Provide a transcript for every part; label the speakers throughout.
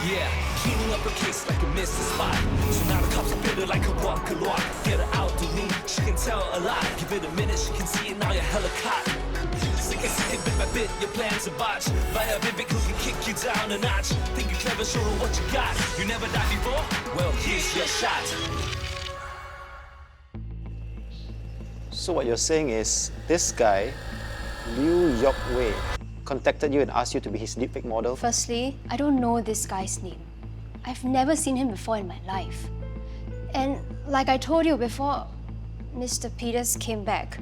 Speaker 1: Yeah, cleaning up the case like a missed spot. So now the cops are bitter like a walk. Get her out to me, she can tell a lot. Give it a minute, she can see it now, you're hella caught. Sick and bit by bit, your plans are botched. By a vivid who can kick you down a notch. Think you're clever, show her what you got. You never died before? Well, here's your shot.
Speaker 2: So what you're saying is, this guy, Liu Yok Wei, contacted you and asked you to be his deepfake model?
Speaker 3: Firstly, I don't know this guy's name. I've never seen him before in my life. And like I told you before, Mr. Peters came back.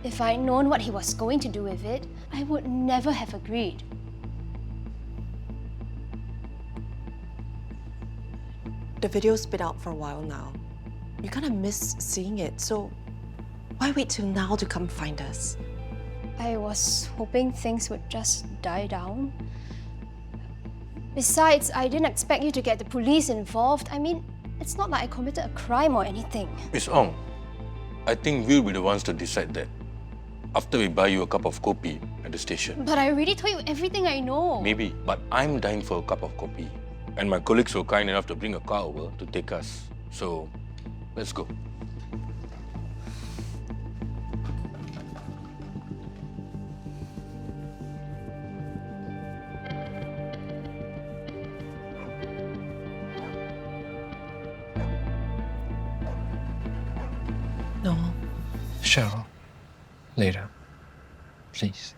Speaker 3: If I'd known what he was going to do with it, I would never have agreed.
Speaker 4: The video's been out for a while now. You're gonna miss seeing it, so why wait till now to come find us?
Speaker 3: I was hoping things would just die down. Besides, I didn't expect you to get the police involved. I mean, it's not like I committed a crime or anything.
Speaker 5: Miss Ong, I think we'll be the ones to decide that. After we buy you a cup of kopi at the station.
Speaker 3: But I already told you everything I know.
Speaker 5: Maybe, but I'm dying for a cup of kopi. And my colleagues were kind enough to bring a car over to take us. So, let's go.
Speaker 4: No.
Speaker 6: Cherril, later, please.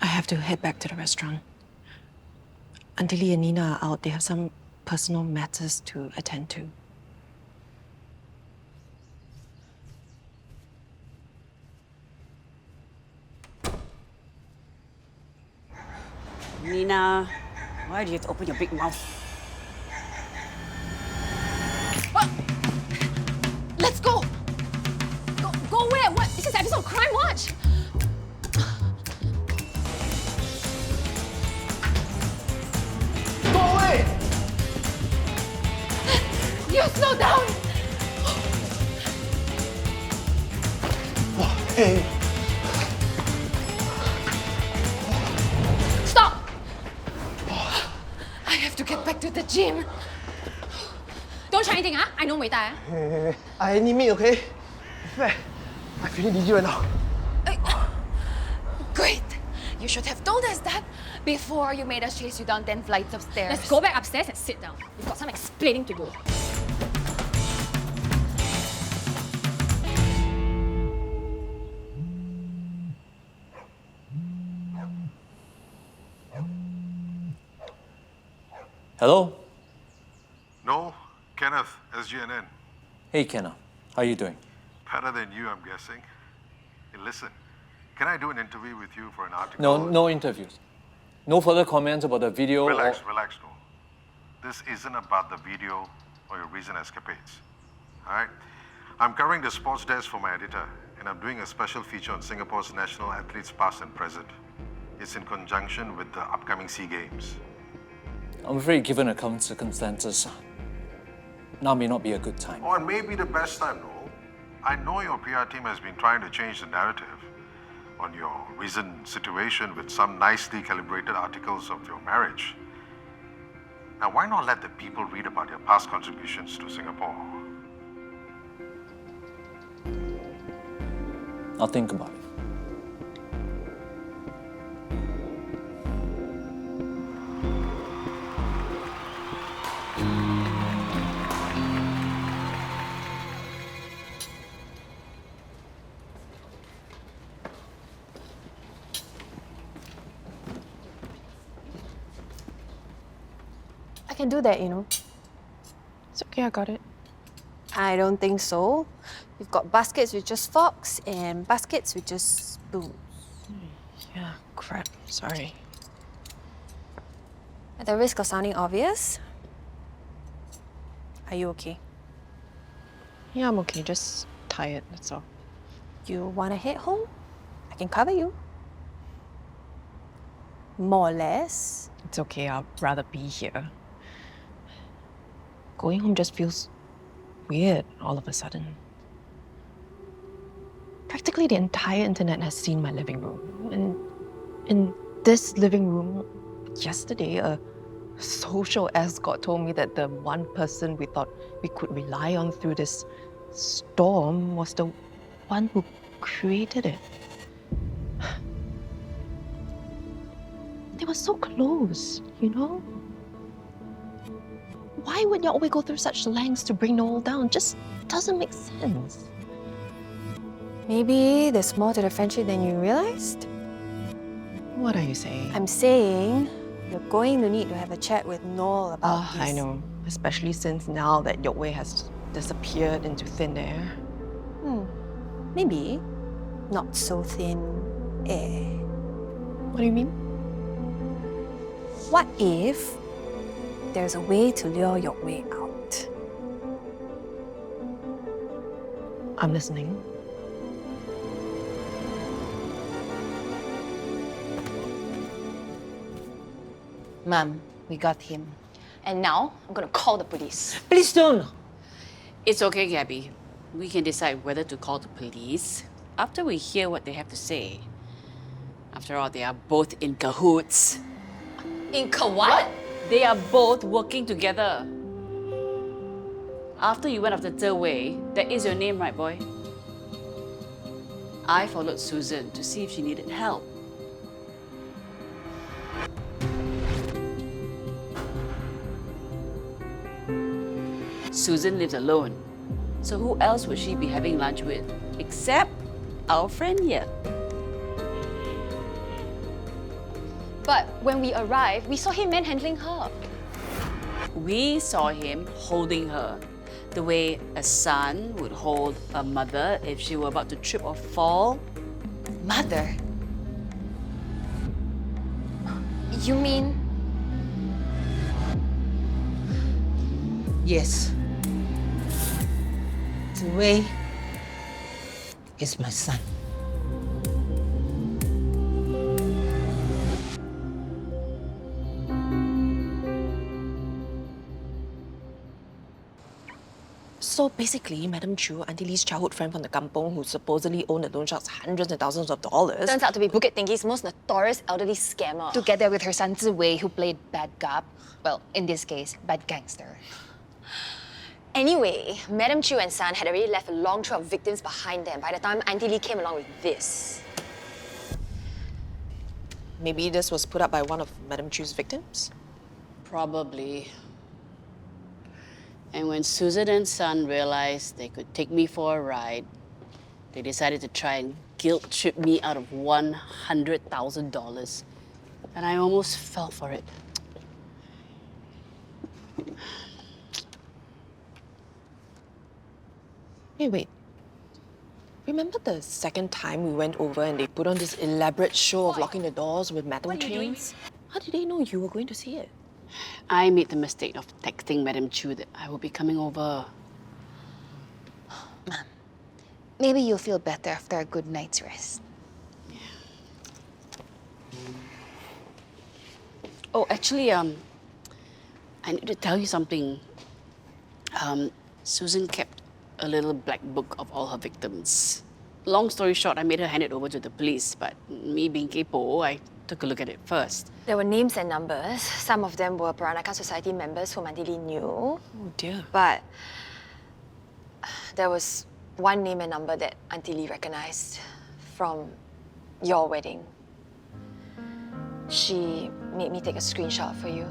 Speaker 4: I have to head back to the restaurant. Aunty Lee and Nina are out. They have some personal matters to attend to.
Speaker 7: Nina, why do you have to open your big mouth?
Speaker 3: Let's go! Go where? What? This is an episode of Crime Watch!
Speaker 6: Go away!
Speaker 3: You slow down!
Speaker 6: Hey!
Speaker 3: Stop! I have to get back to the gym. Don't try anything, huh? I know Muay Thai.
Speaker 6: Hey, I need meat, okay? I feeling dizzy right now.
Speaker 8: Great! You should have told us that before you made us chase you down 10 flights of stairs.
Speaker 3: Let's go back upstairs and sit down. We've got some explaining to do.
Speaker 9: Hello?
Speaker 10: No, Kenneth, SGNN.
Speaker 9: Hey, Kenna. How you doing?
Speaker 10: Better than you, I'm guessing. Hey, listen, can I do an interview with you for an article?
Speaker 9: No interviews. No further comments about the video.
Speaker 10: Relax, Noel. This isn't about the video or your recent escapades. All right? I'm covering the sports desk for my editor, and I'm doing a special feature on Singapore's national athletes past and present. It's in conjunction with the upcoming SEA Games.
Speaker 9: I'm afraid given the current circumstances, now may not be a good time.
Speaker 10: Oh, and maybe the best time, Noel. I know your PR team has been trying to change the narrative on your recent situation with some nicely calibrated articles of your marriage. Now, why not let the people read about your past contributions to Singapore?
Speaker 9: I'll think about it.
Speaker 3: I can do that, you know.
Speaker 4: It's okay, I got it.
Speaker 3: I don't think so. We've got baskets with just forks and baskets with just spoons.
Speaker 4: Yeah, crap. Sorry.
Speaker 3: At the risk of sounding obvious, are you okay?
Speaker 4: Yeah, I'm okay. Just tired, that's all.
Speaker 3: You want to head home? I can cover you. More or less.
Speaker 4: It's okay, I'd rather be here. Going home just feels weird all of a sudden. Practically the entire internet has seen my living room. And in this living room, Yesterday, a social escort told me that the one person we thought we could rely on through this storm was the one who created it. They were so close, you know? Why would Yokwei go through such lengths to bring Noel down? Just doesn't make sense.
Speaker 3: Maybe there's more to the friendship than you realized?
Speaker 4: What are you saying?
Speaker 3: I'm saying you're going to need to have a chat with Noel about this.
Speaker 4: I know. Especially since now that Yokwei has disappeared into thin air.
Speaker 3: Maybe not so thin air.
Speaker 4: What do you mean?
Speaker 3: What if there's a way to lure Yokwei out?
Speaker 4: I'm listening.
Speaker 7: Mum, we got him.
Speaker 8: And now, I'm gonna call the police.
Speaker 7: Please don't! It's okay, Gabby. We can decide whether to call the police after we hear what they have to say. After all, they are both in cahoots.
Speaker 8: In what?
Speaker 7: They are both working together. After you went after Cherril, that is your name, right, boy? I followed Susan to see if she needed help. Susan lives alone. So who else would she be having lunch with? Except our friend here.
Speaker 8: But when we arrived, we saw him manhandling her.
Speaker 7: We saw him holding her the way a son would hold a mother if she were about to trip or fall.
Speaker 8: Mother? You mean?
Speaker 11: Yes. Cherril is my son.
Speaker 4: So basically, Madam Chu, Aunty Lee's childhood friend from the kampong who supposedly owned the loan sharks hundreds and thousands of dollars.
Speaker 8: Turns out to be Bukit Tinggi's most notorious elderly scammer. Together with her son Ziwei, who played bad cop. Well, in this case, bad gangster. Anyway, Madam Chu and San had already left a long trail of victims behind them by the time Aunty Lee came along with this.
Speaker 4: Maybe this was put up by one of Madam Chu's victims?
Speaker 7: Probably. And when Susan and Son realized they could take me for a ride, they decided to try and guilt trip me out of $100,000. And I almost fell for it.
Speaker 4: Wait. Remember the second time we went over and they put on this elaborate show of locking the doors with metal chains? How did they know you were going to see it?
Speaker 7: I made the mistake of texting Madam Chu that I will be coming over.
Speaker 8: Mom, maybe you'll feel better after a good night's rest.
Speaker 7: Yeah. Oh, actually, I need to tell you something. Susan kept a little black book of all her victims. Long story short, I made her hand it over to the police, but me being kepo, I took a look at it first.
Speaker 3: There were names and numbers. Some of them were Peranakan Society members whom Aunty Lee knew.
Speaker 4: Oh dear.
Speaker 3: But there was one name and number that Aunty Lee recognized from your wedding. She made me take a screenshot for you.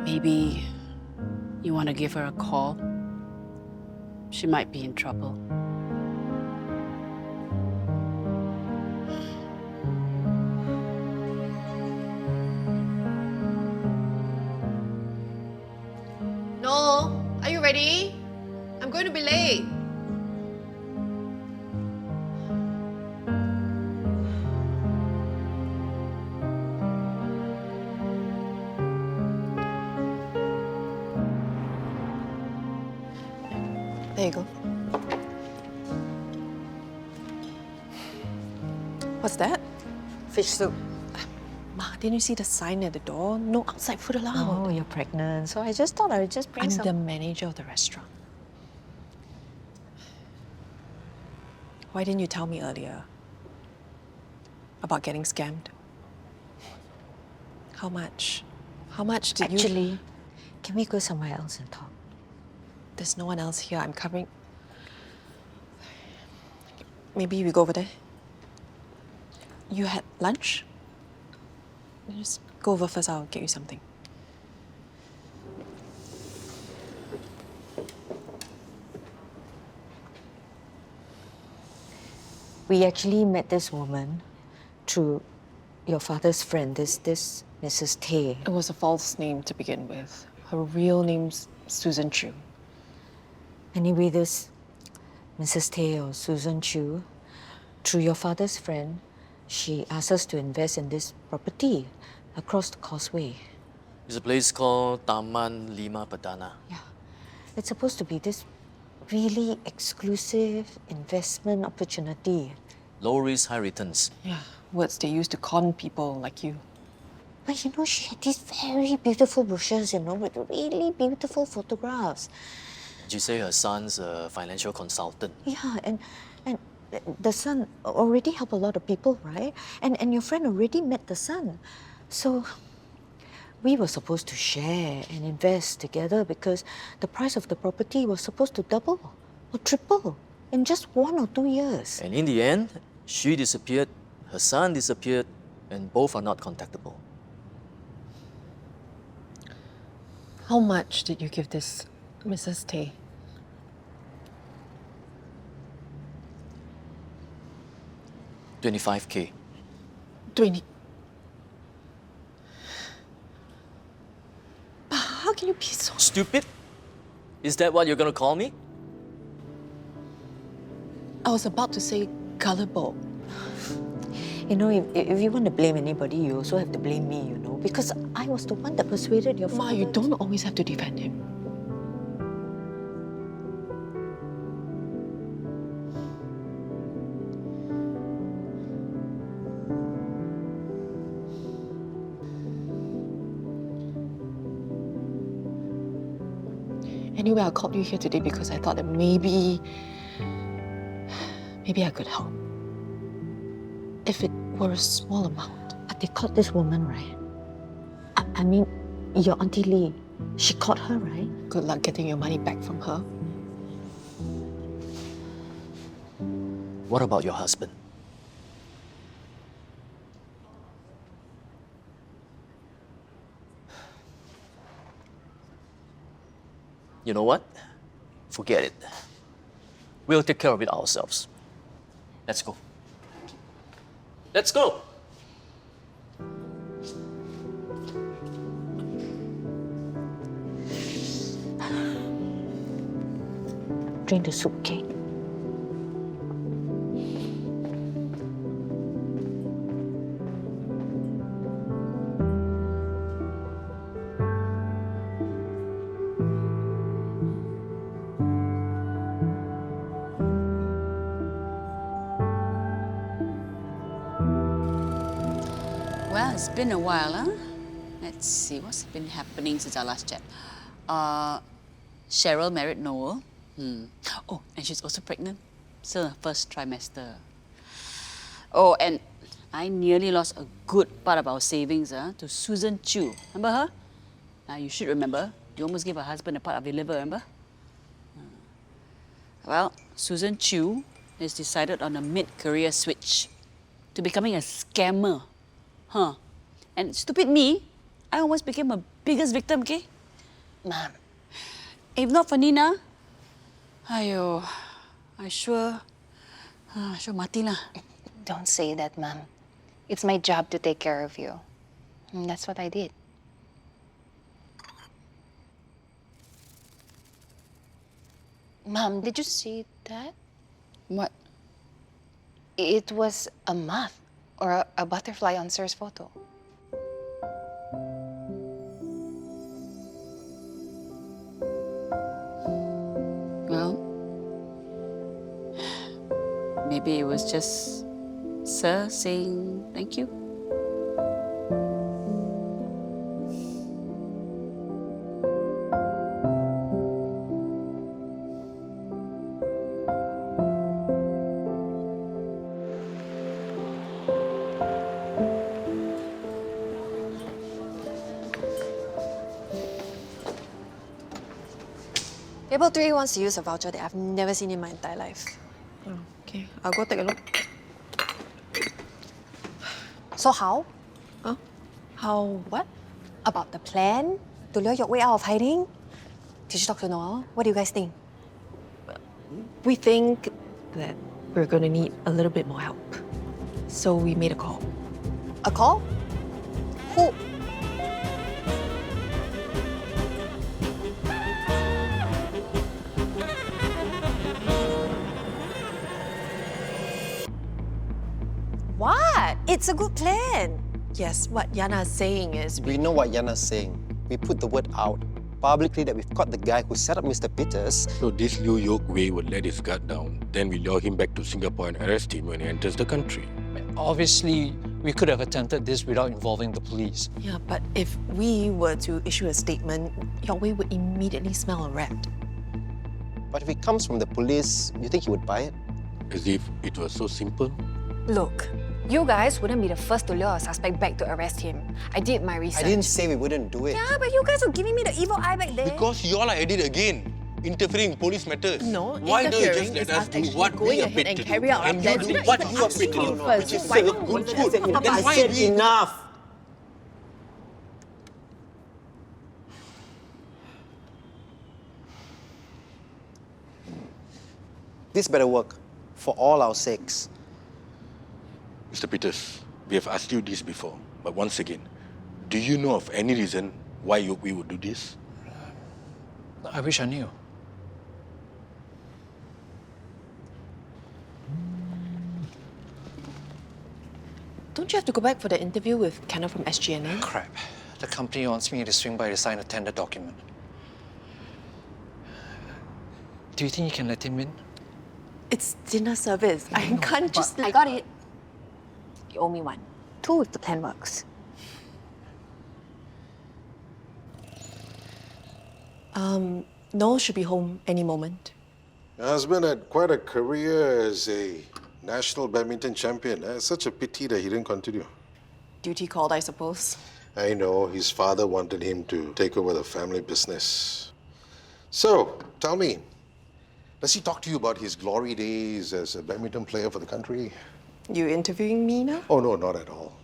Speaker 7: Maybe you want to give her a call? She might be in trouble.
Speaker 12: Noel, are you ready? I'm going to be late.
Speaker 4: There you go. What's that?
Speaker 3: Fish soup.
Speaker 4: Ma, didn't you see the sign at the door? No outside food allowed.
Speaker 13: Oh, you're pregnant, so I just thought I would just bring
Speaker 4: I'm
Speaker 13: some.
Speaker 4: the manager of the restaurant.
Speaker 13: Why didn't you tell me earlier about getting scammed? How much? How much did you...
Speaker 11: Actually, can we go somewhere else and talk?
Speaker 13: There's no one else here. I'm covering... Maybe we go over there? You had lunch? Just go over first, I'll get you something.
Speaker 11: We actually met this woman through your father's friend, this Mrs. Tay.
Speaker 13: It was a false name to begin with. Her real name's Susan Chu.
Speaker 11: Anyway, this Mrs. Tay or Susan Chu, through your father's friend, she asked us to invest in this property across the causeway.
Speaker 14: It's a place called Taman Lima Perdana.
Speaker 11: Yeah. It's supposed to be this really exclusive investment opportunity.
Speaker 14: Low risk, high returns.
Speaker 13: Yeah, words they use to con people like you.
Speaker 11: But you know, she had these very beautiful brochures, you know, with really beautiful photographs.
Speaker 14: Did you say her son's a financial consultant?
Speaker 11: Yeah, and the son already helped a lot of people, right? And your friend already met the son. So we were supposed to share and invest together because the price of the property was supposed to double or triple in just 1 or 2 years.
Speaker 14: And in the end, she disappeared, her son disappeared, and both are not contactable.
Speaker 13: How much did you give this Mrs. Tay?
Speaker 14: $25K.
Speaker 13: 20. How can you be so
Speaker 14: stupid? Is that what you're gonna call me?
Speaker 13: I was about to say gullible.
Speaker 11: You know, if you want to blame anybody, you also have to blame me, you know, because I was the one that persuaded your father.
Speaker 13: Ma, you don't always have to defend him. Anyway, I called you here today because I thought that maybe I could help. If it were a small amount.
Speaker 11: But they caught this woman, right? I mean, your Aunty Lee, she caught her, right?
Speaker 13: Good luck getting your money back from her.
Speaker 14: What about your husband? You know what? Forget it. We'll take care of it ourselves. Let's go. Let's go!
Speaker 11: Drink the soup, okay?
Speaker 7: Well, it's been a while, huh? Let's see, what's been happening since our last chat? Cherril married Noel. Oh, and she's also pregnant. Still her first trimester. Oh, and I nearly lost a good part of our savings to Susan Chu. Remember her? Now, you should remember. You almost gave her husband a part of your liver, remember? Well, Susan Chu has decided on a mid-career switch to becoming a scammer. And stupid me, I almost became her biggest victim, okay?
Speaker 11: Mom.
Speaker 7: If not for Nina, ayo, I sure mati lah.
Speaker 8: Don't say that, Mom. It's my job to take care of you. And that's what I did. Mom, did you see that?
Speaker 7: What?
Speaker 8: It was a moth or a butterfly on Sir's photo.
Speaker 7: Well, maybe it was just Sir saying thank you.
Speaker 13: Table 3 wants to use a voucher that I've never seen in my entire life.
Speaker 4: Okay, I'll go take a look.
Speaker 13: So how?
Speaker 4: Huh? How what?
Speaker 13: About the plan to lure your way out of hiding? Did you talk to Noel? What do you guys think?
Speaker 4: We think that we're going to need a little bit more help. So we made a call.
Speaker 13: A call? Who? What? It's a good plan.
Speaker 4: Yes, what Yana is saying is
Speaker 6: We know what Yana's saying. We put the word out publicly that we've caught the guy who set up Mr. Peters.
Speaker 5: So this Liu Yok Wei would let his guard down. Then we lure him back to Singapore and arrest him when he enters the country.
Speaker 9: Obviously, we could have attempted this without involving the police.
Speaker 4: Yeah, but if we were to issue a statement, Yokwei would immediately smell a rat.
Speaker 6: But if it comes from the police, you think he would buy it?
Speaker 5: As if it was so simple.
Speaker 8: Look, you guys wouldn't be the first to lure a suspect back to arrest him. I did my research.
Speaker 6: I didn't say we wouldn't do it.
Speaker 8: Yeah, but you guys were giving me the evil eye back there.
Speaker 5: Because you all are at it again. Interfering in police matters.
Speaker 4: No,
Speaker 5: why don't you
Speaker 4: interfering
Speaker 5: just
Speaker 4: is
Speaker 5: let us
Speaker 4: us
Speaker 5: do
Speaker 4: actually
Speaker 5: what we
Speaker 4: going
Speaker 5: are
Speaker 4: ahead
Speaker 5: paid
Speaker 4: and
Speaker 5: to do?
Speaker 4: carry out our
Speaker 5: And
Speaker 4: plan.
Speaker 5: you
Speaker 4: We
Speaker 5: do
Speaker 4: don't
Speaker 5: what
Speaker 4: even
Speaker 5: you are
Speaker 4: ask
Speaker 5: paid to
Speaker 4: you
Speaker 5: do.
Speaker 4: first.
Speaker 5: Just
Speaker 4: Why
Speaker 5: say
Speaker 4: don't
Speaker 5: good
Speaker 4: we-
Speaker 5: food.
Speaker 6: I
Speaker 5: Then why
Speaker 6: said
Speaker 5: we...
Speaker 6: enough. This better work for all our sakes.
Speaker 5: Mr. Peters, we have asked you this before, but once again, do you know of any reason why we would do this?
Speaker 9: I wish I knew.
Speaker 4: Don't you have to go back for the interview with Kenna from SGNA?
Speaker 9: Crap. The company wants me to swing by to sign a tender document. Do you think you can let him in?
Speaker 4: It's dinner service. I can't just...
Speaker 8: I got it. You owe me one. 2 if the plan works.
Speaker 4: Noel should be home any moment.
Speaker 10: Your husband had quite a career as a national badminton champion. It's such a pity that he didn't continue.
Speaker 4: Duty called, I suppose.
Speaker 10: I know his father wanted him to take over the family business. So, tell me, does he talk to you about his glory days as a badminton player for the country?
Speaker 4: You interviewing me now?
Speaker 10: Oh, no, not at all.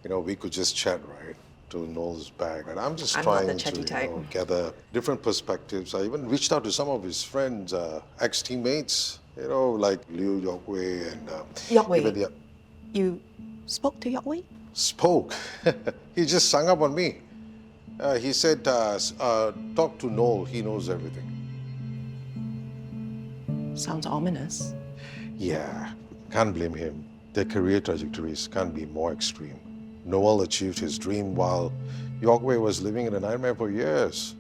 Speaker 10: You know, we could just chat, right, to Noel's back. And I'm just
Speaker 4: I'm not the
Speaker 10: trying
Speaker 4: chatty
Speaker 10: to
Speaker 4: type.
Speaker 10: gather different perspectives. I even reached out to some of his friends, ex-teammates, you know, like Liu Yokwei and...
Speaker 4: Yokwei?
Speaker 10: even the-
Speaker 4: You spoke to Yokwei?
Speaker 10: Spoke. He just hung up on me. He said, talk to Noel. He knows everything.
Speaker 4: Sounds ominous.
Speaker 10: Yeah, can't blame him. Their career trajectories can't be more extreme. Noel achieved his dream while Yokwei was living in a nightmare for years.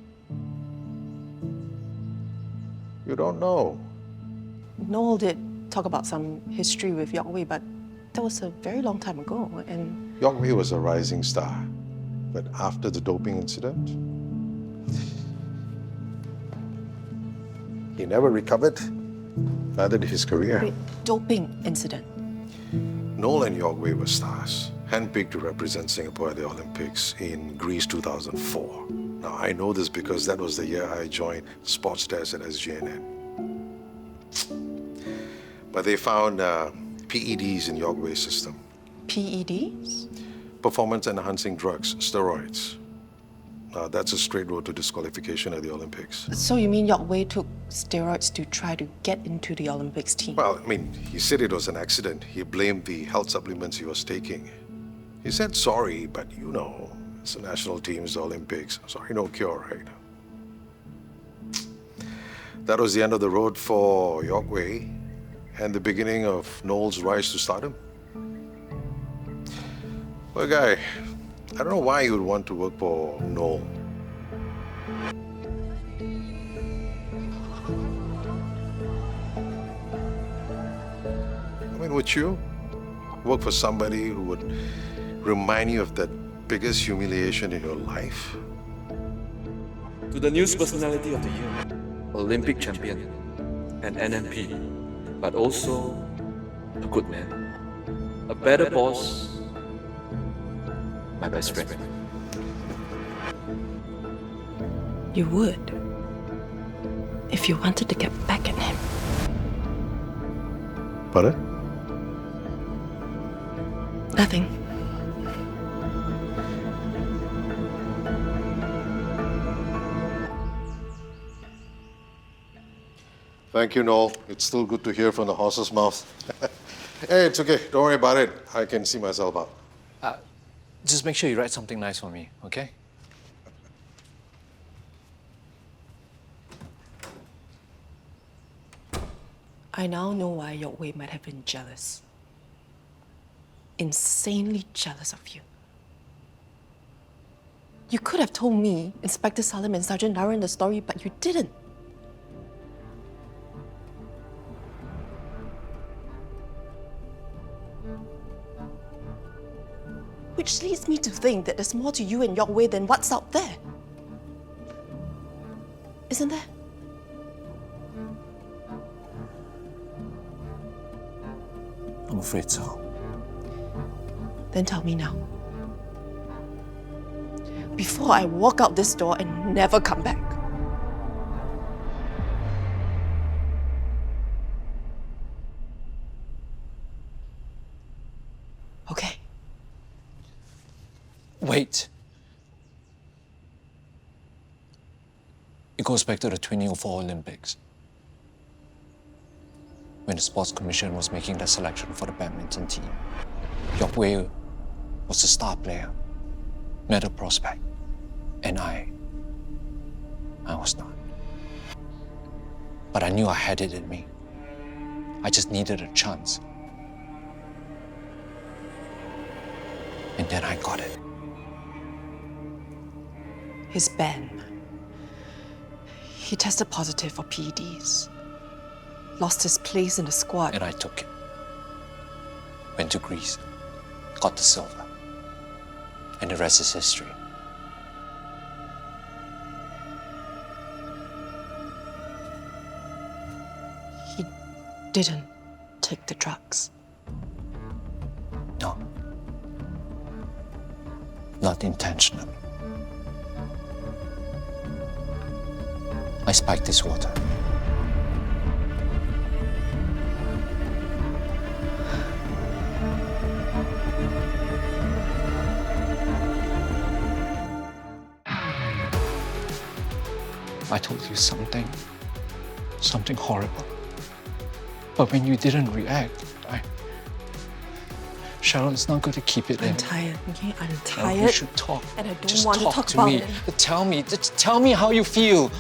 Speaker 10: You don't know.
Speaker 4: Noel did talk about some history with Yokwei, but that was a very long time ago, and...
Speaker 10: Yokwei was a rising star, but after the doping incident, he never recovered. Neither did his career.
Speaker 4: Wait, doping incident?
Speaker 10: Noel and Yokwei were stars, handpicked to represent Singapore at the Olympics in Greece 2004. Now, I know this because that was the year I joined sports desk at SGNN. But they found PEDs in Yokwei's system.
Speaker 4: PEDs?
Speaker 10: Performance-enhancing drugs, steroids. That's a straight road to disqualification at the Olympics.
Speaker 4: So you mean Yokwei took steroids to try to get into the Olympics team?
Speaker 10: Well, I mean, he said it was an accident. He blamed the health supplements he was taking. He said sorry, but you know, it's the national teams, the Olympics. Sorry, no cure, right? That was the end of the road for Yokwei and the beginning of Noel's rise to stardom. Well, guy, I don't know why you would want to work for Noel. I mean, would you work for somebody who would remind you of that biggest humiliation in your life?
Speaker 15: To the news personality of the year, Olympic champion, an NMP, but also a good man, a better boss, my best friend.
Speaker 4: You would? if you wanted to get back at him.
Speaker 10: Pardon?
Speaker 4: Nothing.
Speaker 10: Thank you, Noel. It's still good to hear from the horse's mouth. Hey, it's okay. Don't worry about it. I can see myself out.
Speaker 9: Just make sure you write something nice for me, okay?
Speaker 4: I now know why Yok Wei might have been jealous. Insanely jealous of you. You could have told me, Inspector Salim and Sergeant Naren, the story, but you didn't. Which leads me to think that there's more to you and Yok Wei than what's out there. Isn't there?
Speaker 9: I'm afraid so.
Speaker 4: Then tell me now. Before I walk out this door and never come back. Okay.
Speaker 9: Wait. It goes back to the 2004 Olympics, when the Sports Commission was making the selection for the badminton team. Yok Wei was the star player, medal prospect, and I was not. But I knew I had it in me. I just needed a chance. And then I got it.
Speaker 4: His Ben. He tested positive for PEDs. Lost his place in the squad.
Speaker 9: And I took it. Went to Greece. Got the silver. And the rest is history.
Speaker 4: He didn't take the drugs.
Speaker 9: No. Not intentionally. I spiked this water. I told you something horrible. But when you didn't react, Cherril, it's not good to keep it in.
Speaker 4: I'm tired, okay? I'm
Speaker 9: Cherril,
Speaker 4: tired.
Speaker 9: you should talk.
Speaker 4: And I don't
Speaker 9: Just
Speaker 4: want to talk
Speaker 9: to
Speaker 4: about
Speaker 9: me.
Speaker 4: it.
Speaker 9: Just tell me how you feel.